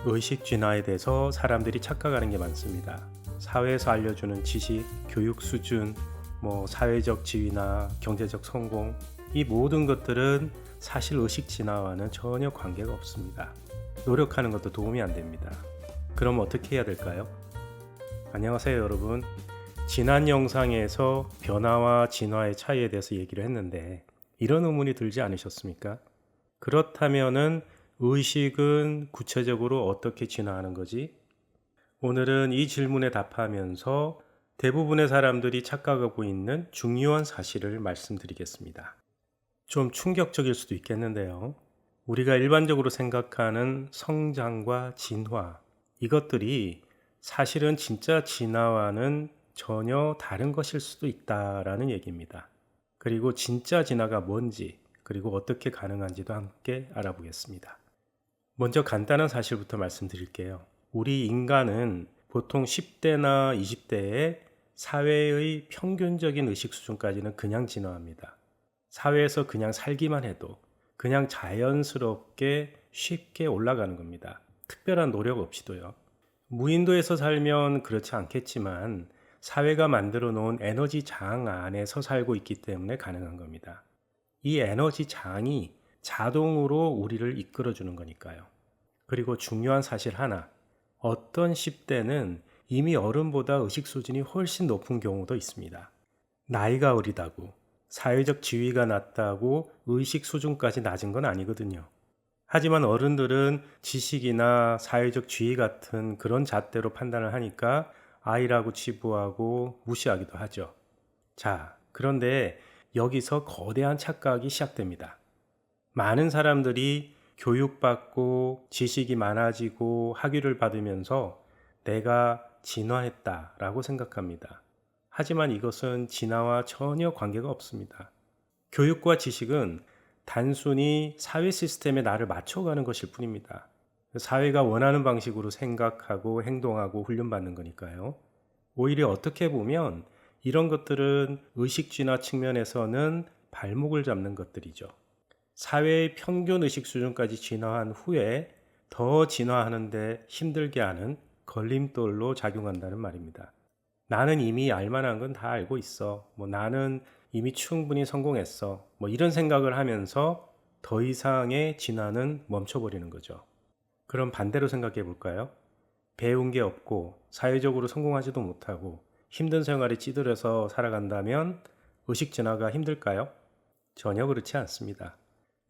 의식 진화에 대해서 사람들이 착각하는 게 많습니다. 사회에서 알려주는 지식, 교육 수준, 사회적 지위나 경제적 성공, 이 모든 것들은 사실 의식 진화와는 전혀 관계가 없습니다. 노력하는 것도 도움이 안 됩니다. 그럼 어떻게 해야 될까요? 안녕하세요 여러분. 지난 영상에서 변화와 진화의 차이에 대해서 얘기를 했는데 이런 의문이 들지 않으셨습니까? 그렇다면은 의식은 구체적으로 어떻게 진화하는 거지? 오늘은 이 질문에 답하면서 대부분의 사람들이 착각하고 있는 중요한 사실을 말씀드리겠습니다. 좀 충격적일 수도 있겠는데요. 우리가 일반적으로 생각하는 성장과 진화, 이것들이 사실은 진짜 진화와는 전혀 다른 것일 수도 있다라는 얘기입니다. 그리고 진짜 진화가 뭔지, 그리고 어떻게 가능한지도 함께 알아보겠습니다. 먼저 간단한 사실부터 말씀드릴게요. 우리 인간은 보통 10대나 20대에 사회의 평균적인 의식 수준까지는 그냥 진화합니다. 사회에서 그냥 살기만 해도 그냥 자연스럽게 쉽게 올라가는 겁니다. 특별한 노력 없이도요. 무인도에서 살면 그렇지 않겠지만 사회가 만들어 놓은 에너지 장 안에서 살고 있기 때문에 가능한 겁니다. 이 에너지 장이 자동으로 우리를 이끌어 주는 거니까요. 그리고 중요한 사실 하나, 어떤 10대는 이미 어른보다 의식 수준이 훨씬 높은 경우도 있습니다. 나이가 어리다고, 사회적 지위가 낮다고 의식 수준까지 낮은 건 아니거든요. 하지만 어른들은 지식이나 사회적 지위 같은 그런 잣대로 판단을 하니까 아이라고 치부하고 무시하기도 하죠. 자, 그런데 여기서 거대한 착각이 시작됩니다. 많은 사람들이 교육받고 지식이 많아지고 학위를 받으면서 내가 진화했다라고 생각합니다. 하지만 이것은 진화와 전혀 관계가 없습니다. 교육과 지식은 단순히 사회 시스템에 나를 맞춰가는 것일 뿐입니다. 사회가 원하는 방식으로 생각하고 행동하고 훈련받는 거니까요. 오히려 어떻게 보면 이런 것들은 의식 진화 측면에서는 발목을 잡는 것들이죠. 사회의 평균 의식 수준까지 진화한 후에 더 진화하는데 힘들게 하는 걸림돌로 작용한다는 말입니다. 나는 이미 알만한 건 다 알고 있어. 나는 이미 충분히 성공했어. 이런 생각을 하면서 더 이상의 진화는 멈춰버리는 거죠. 그럼 반대로 생각해 볼까요? 배운 게 없고 사회적으로 성공하지도 못하고 힘든 생활에 찌들어서 살아간다면 의식 진화가 힘들까요? 전혀 그렇지 않습니다.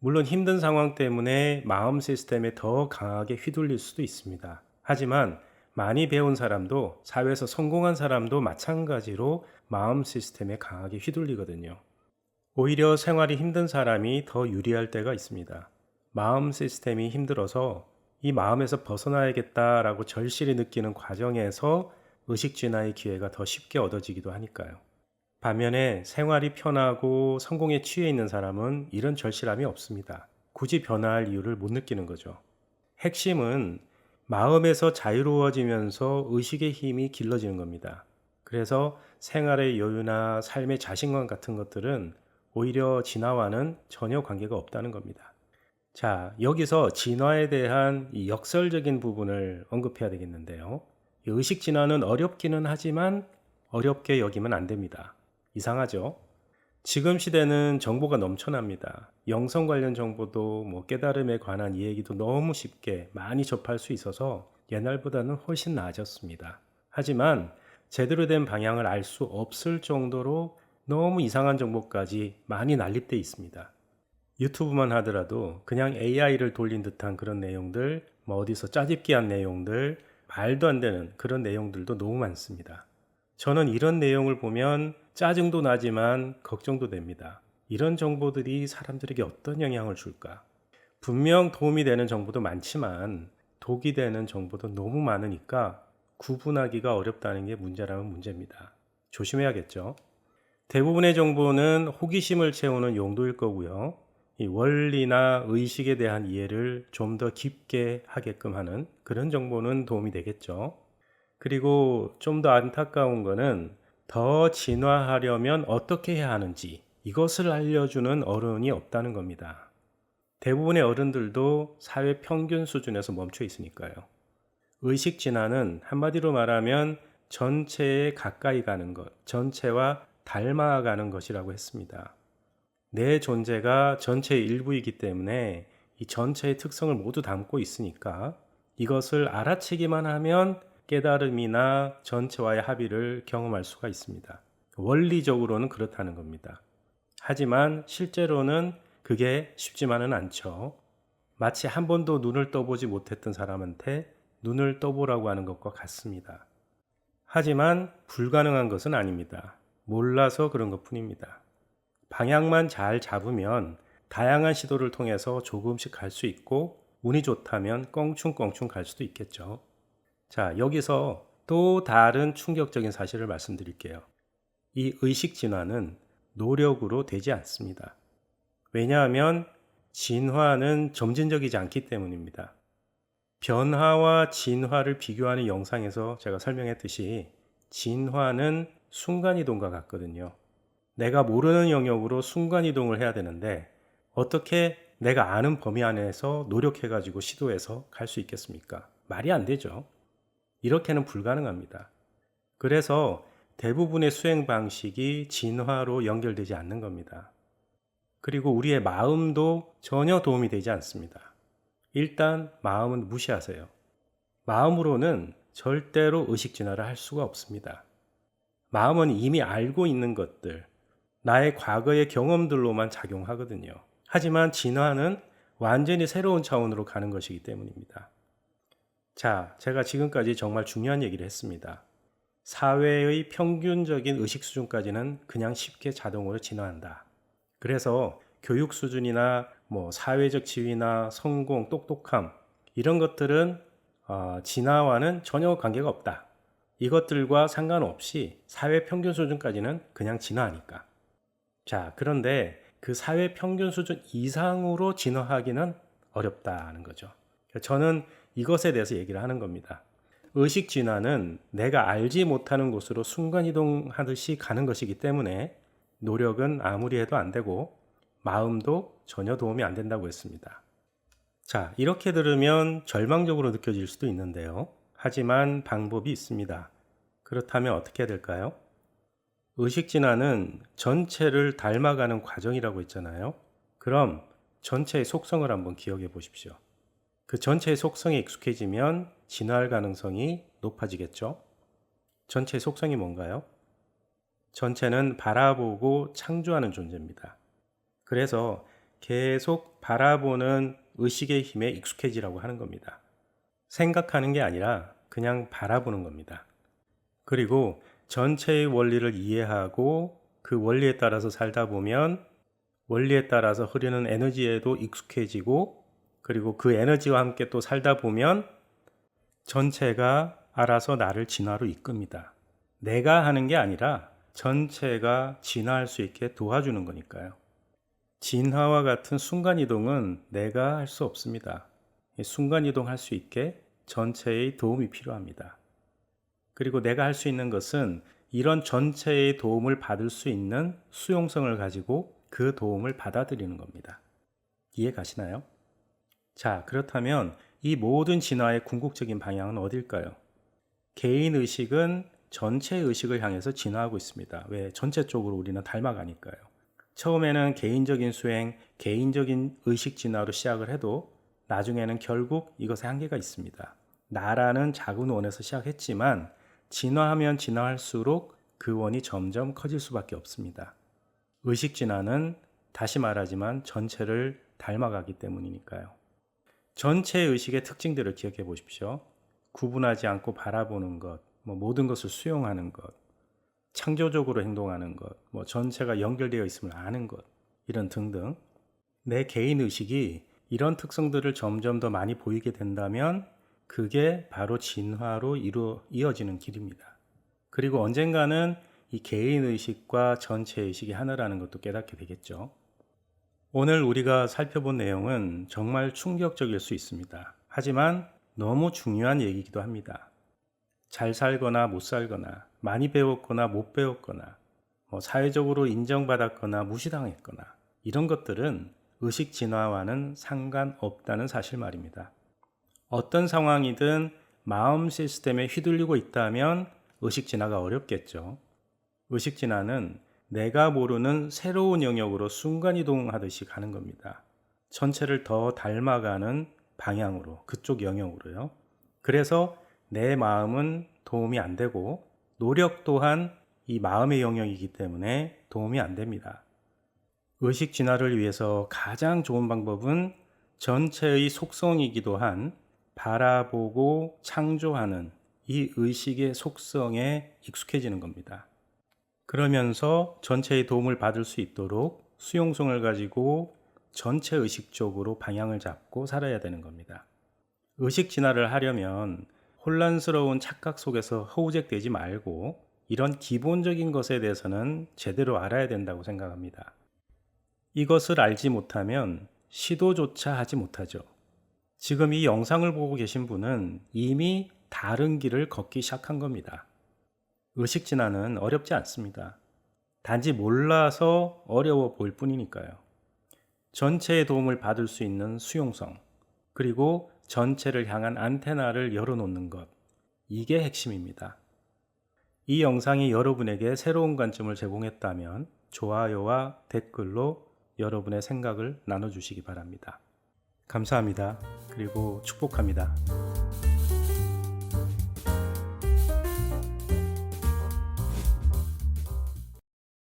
물론 힘든 상황 때문에 마음 시스템에 더 강하게 휘둘릴 수도 있습니다. 하지만 많이 배운 사람도 사회에서 성공한 사람도 마찬가지로 마음 시스템에 강하게 휘둘리거든요. 오히려 생활이 힘든 사람이 더 유리할 때가 있습니다. 마음 시스템이 힘들어서 이 마음에서 벗어나야겠다라고 절실히 느끼는 과정에서 의식 진화의 기회가 더 쉽게 얻어지기도 하니까요. 반면에 생활이 편하고 성공에 취해 있는 사람은 이런 절실함이 없습니다. 굳이 변화할 이유를 못 느끼는 거죠. 핵심은 마음에서 자유로워지면서 의식의 힘이 길러지는 겁니다. 그래서 생활의 여유나 삶의 자신감 같은 것들은 오히려 진화와는 전혀 관계가 없다는 겁니다. 자, 여기서 진화에 대한 이 역설적인 부분을 언급해야 되겠는데요. 의식 진화는 어렵기는 하지만 어렵게 여기면 안 됩니다. 이상하죠? 지금 시대는 정보가 넘쳐납니다. 영성 관련 정보도 깨달음에 관한 이야기도 너무 쉽게 많이 접할 수 있어서 옛날보다는 훨씬 나아졌습니다. 하지만 제대로 된 방향을 알 수 없을 정도로 너무 이상한 정보까지 많이 난립돼 있습니다. 유튜브만 하더라도 그냥 AI를 돌린 듯한 그런 내용들, 어디서 짜집기한 내용들, 말도 안 되는 그런 내용들도 너무 많습니다. 저는 이런 내용을 보면 짜증도 나지만 걱정도 됩니다. 이런 정보들이 사람들에게 어떤 영향을 줄까? 분명 도움이 되는 정보도 많지만 독이 되는 정보도 너무 많으니까 구분하기가 어렵다는 게 문제라면 문제입니다. 조심해야겠죠? 대부분의 정보는 호기심을 채우는 용도일 거고요. 이 원리나 의식에 대한 이해를 좀 더 깊게 하게끔 하는 그런 정보는 도움이 되겠죠. 그리고 좀 더 안타까운 거는 더 진화하려면 어떻게 해야 하는지 이것을 알려주는 어른이 없다는 겁니다. 대부분의 어른들도 사회 평균 수준에서 멈춰 있으니까요. 의식 진화는 한마디로 말하면 전체에 가까이 가는 것, 전체와 닮아가는 것이라고 했습니다. 내 존재가 전체의 일부이기 때문에 이 전체의 특성을 모두 담고 있으니까 이것을 알아채기만 하면 깨달음이나 전체와의 합의를 경험할 수가 있습니다. 원리적으로는 그렇다는 겁니다. 하지만 실제로는 그게 쉽지만은 않죠. 마치 한 번도 눈을 떠보지 못했던 사람한테 눈을 떠보라고 하는 것과 같습니다. 하지만 불가능한 것은 아닙니다. 몰라서 그런 것 뿐입니다. 방향만 잘 잡으면 다양한 시도를 통해서 조금씩 갈 수 있고 운이 좋다면 껑충껑충 갈 수도 있겠죠. 자, 여기서 또 다른 충격적인 사실을 말씀드릴게요. 이 의식 진화는 노력으로 되지 않습니다. 왜냐하면 진화는 점진적이지 않기 때문입니다. 변화와 진화를 비교하는 영상에서 제가 설명했듯이 진화는 순간이동과 같거든요. 내가 모르는 영역으로 순간이동을 해야 되는데 어떻게 내가 아는 범위 안에서 노력해가지고 시도해서 갈 수 있겠습니까? 말이 안 되죠. 이렇게는 불가능합니다. 그래서 대부분의 수행 방식이 진화로 연결되지 않는 겁니다. 그리고 우리의 마음도 전혀 도움이 되지 않습니다. 일단 마음은 무시하세요. 마음으로는 절대로 의식 진화를 할 수가 없습니다. 마음은 이미 알고 있는 것들, 나의 과거의 경험들로만 작용하거든요. 하지만 진화는 완전히 새로운 차원으로 가는 것이기 때문입니다. 자, 제가 지금까지 정말 중요한 얘기를 했습니다. 사회의 평균적인 의식 수준까지는 그냥 쉽게 자동으로 진화한다. 그래서 교육 수준이나 사회적 지위나 성공, 똑똑함 이런 것들은 진화와는 전혀 관계가 없다. 이것들과 상관없이 사회 평균 수준까지는 그냥 진화하니까. 자, 그런데 그 사회 평균 수준 이상으로 진화하기는 어렵다는 거죠. 저는 이것에 대해서 얘기를 하는 겁니다. 의식 진화는 내가 알지 못하는 곳으로 순간이동하듯이 가는 것이기 때문에 노력은 아무리 해도 안 되고 마음도 전혀 도움이 안 된다고 했습니다. 자, 이렇게 들으면 절망적으로 느껴질 수도 있는데요. 하지만 방법이 있습니다. 그렇다면 어떻게 해야 될까요? 의식 진화는 전체를 닮아가는 과정이라고 했잖아요. 그럼 전체의 속성을 한번 기억해 보십시오. 그 전체의 속성에 익숙해지면 진화할 가능성이 높아지겠죠? 전체의 속성이 뭔가요? 전체는 바라보고 창조하는 존재입니다. 그래서 계속 바라보는 의식의 힘에 익숙해지라고 하는 겁니다. 생각하는 게 아니라 그냥 바라보는 겁니다. 그리고 전체의 원리를 이해하고 그 원리에 따라서 살다 보면 원리에 따라서 흐르는 에너지에도 익숙해지고 그리고 그 에너지와 함께 또 살다 보면 전체가 알아서 나를 진화로 이끕니다. 내가 하는 게 아니라 전체가 진화할 수 있게 도와주는 거니까요. 진화와 같은 순간이동은 내가 할 수 없습니다. 순간이동할 수 있게 전체의 도움이 필요합니다. 그리고 내가 할 수 있는 것은 이런 전체의 도움을 받을 수 있는 수용성을 가지고 그 도움을 받아들이는 겁니다. 이해 가시나요? 자, 그렇다면 이 모든 진화의 궁극적인 방향은 어딜까요? 개인 의식은 전체 의식을 향해서 진화하고 있습니다. 왜? 전체적으로 우리는 닮아가니까요. 처음에는 개인적인 수행, 개인적인 의식 진화로 시작을 해도 나중에는 결국 이것에 한계가 있습니다. 나라는 작은 원에서 시작했지만 진화하면 진화할수록 그 원이 점점 커질 수밖에 없습니다. 의식 진화는 다시 말하지만 전체를 닮아가기 때문이니까요. 전체 의식의 특징들을 기억해 보십시오. 구분하지 않고 바라보는 것, 모든 것을 수용하는 것, 창조적으로 행동하는 것, 전체가 연결되어 있음을 아는 것, 이런 등등. 내 개인 의식이 이런 특성들을 점점 더 많이 보이게 된다면 그게 바로 진화로 이어지는 길입니다. 그리고 언젠가는 이 개인 의식과 전체 의식이 하나라는 것도 깨닫게 되겠죠. 오늘 우리가 살펴본 내용은 정말 충격적일 수 있습니다. 하지만 너무 중요한 얘기이기도 합니다. 잘 살거나 못 살거나 많이 배웠거나 못 배웠거나 사회적으로 인정받았거나 무시당했거나 이런 것들은 의식 진화와는 상관없다는 사실 말입니다. 어떤 상황이든 마음 시스템에 휘둘리고 있다면 의식 진화가 어렵겠죠. 의식 진화는 내가 모르는 새로운 영역으로 순간이동하듯이 가는 겁니다. 전체를 더 닮아가는 방향으로, 그쪽 영역으로요. 그래서 내 마음은 도움이 안 되고 노력 또한 이 마음의 영역이기 때문에 도움이 안 됩니다. 의식 진화를 위해서 가장 좋은 방법은 전체의 속성이기도 한 바라보고 창조하는 이 의식의 속성에 익숙해지는 겁니다. 그러면서 전체의 도움을 받을 수 있도록 수용성을 가지고 전체 의식적으로 방향을 잡고 살아야 되는 겁니다. 의식 진화를 하려면 혼란스러운 착각 속에서 허우적대지 말고 이런 기본적인 것에 대해서는 제대로 알아야 된다고 생각합니다. 이것을 알지 못하면 시도조차 하지 못하죠. 지금 이 영상을 보고 계신 분은 이미 다른 길을 걷기 시작한 겁니다. 의식 진화는 어렵지 않습니다. 단지 몰라서 어려워 보일 뿐이니까요. 전체의 도움을 받을 수 있는 수용성, 그리고 전체를 향한 안테나를 열어놓는 것, 이게 핵심입니다. 이 영상이 여러분에게 새로운 관점을 제공했다면 좋아요와 댓글로 여러분의 생각을 나눠주시기 바랍니다. 감사합니다. 그리고 축복합니다.